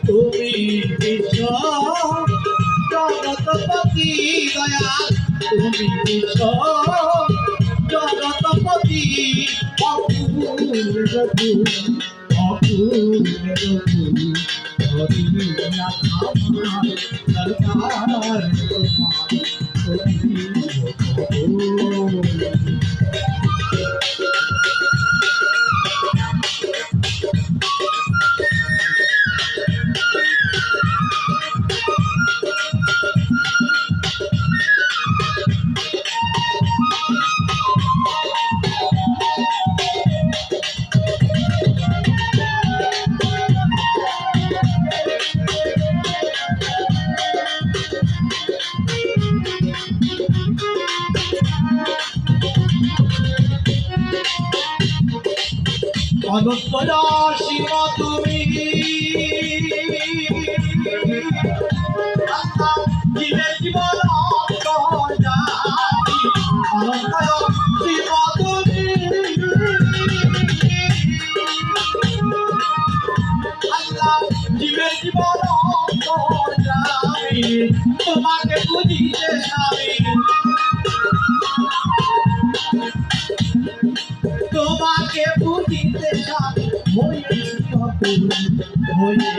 তুমি বিশ্ব জগৎপতি দয়াল, তুমি বিশ্ব জগৎপতি, অপূর্ব তুমি, অপূর্ব তুমি, হরিনাথ আমার সরকার তোমার। অনন্ত সীম তুমি, জীবের জীবন অনন্ত সীম তুমি, জীবের জীবন তোমাকে বুঝিতে স্বামী, তোমাকে বুঝিতে স্বামী হয়েছি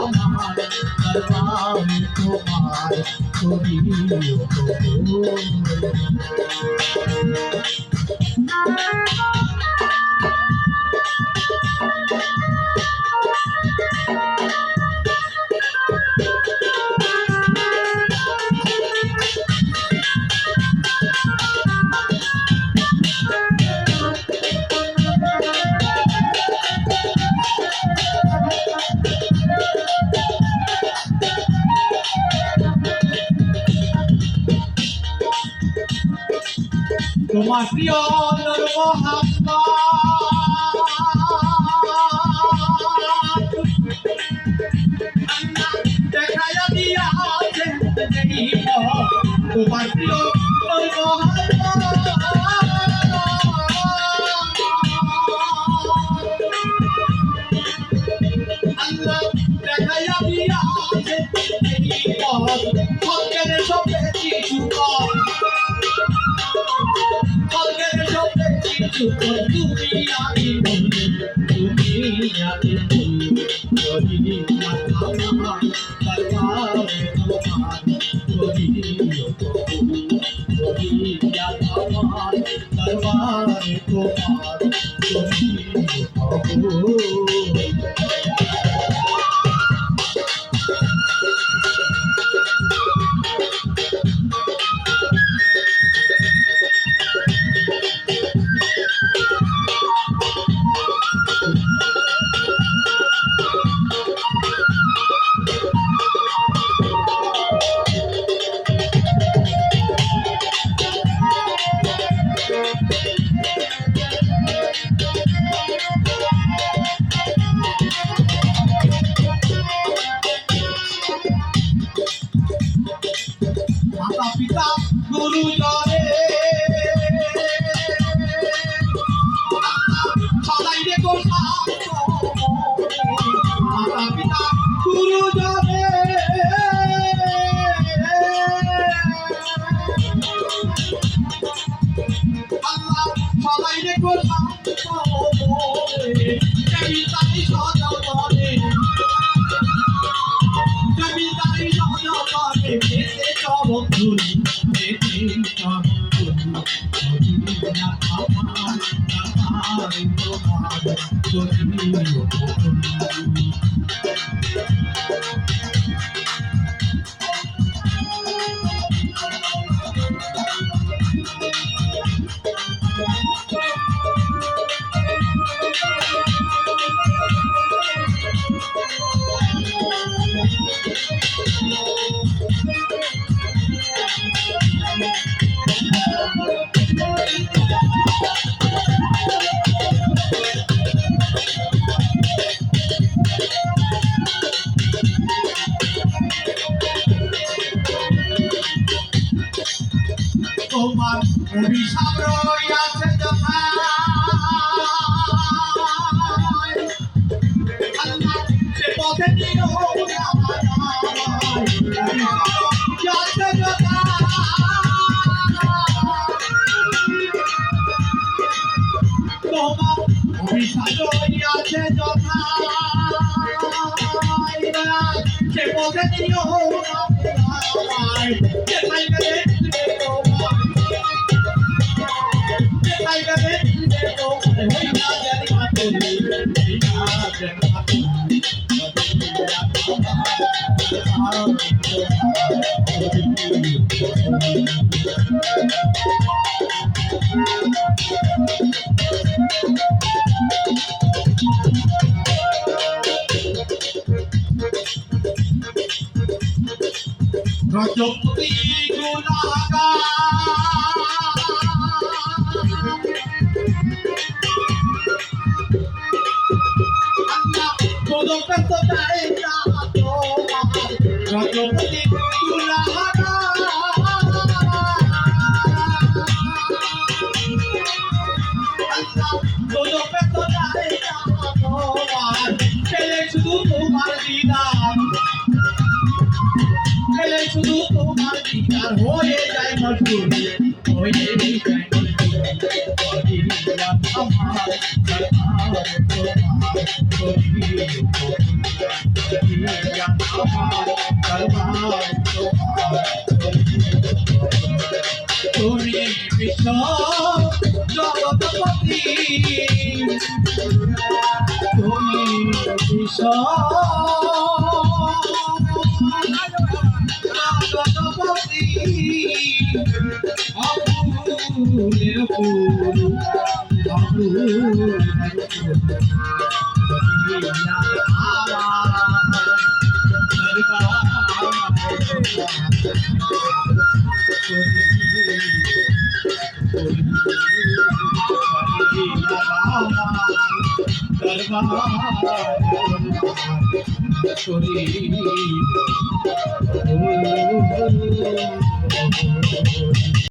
আমার সর্বাণী তোমার তোমার প্রিয় নূর মোহাম্মদ দেখাইয়া দিয়াছে তোমার প্রিয় নূর মোহাম্মদ আল্লাহ দেখাইয়া দিয়াছে সত্যের সত্যে কিছু তুমি আমি তুমি আমি হরিনাথ আমার সরকার তোমার হরিনাথ আমার সরকার তোমার পিতা গুরুজনে সদাই রে গো মাতা পিতা গুরুজনে আল্লাহ সদাই রে গো কবিতাই সজনে কবিতাই সজনে পেতে চরণ ধুলি পেতে চরণ ধুলি হরিনাথ আমার সরকার তোমার তোমার অভিশাপ রইয়াছে যথা আল্লাহ সে পথে নিও না যাচ্ছে যথা তোমার অভিশাপ রইয়াছে যথা সে পথে নিও না যেথায় গেলে যেথায় গেলে হই না জানি মাতলি হই না জানি মাতলি রজপতি গুনাহগার আল্লাহ কোদপে তো যায় না তোমার রজপতি গুনাহগার আল্লাহ কোদপে তো যায় না তোমার পেলে শুধু তোমার দিদার পেলে শুধু তোমার দিদার হয়ে যায় মজবুর হয়ে যায় তুমি বিশ্ব জগৎপতি তুমি বিশ্ব জগৎপতি অপুলের ফুল অপুলের দরবার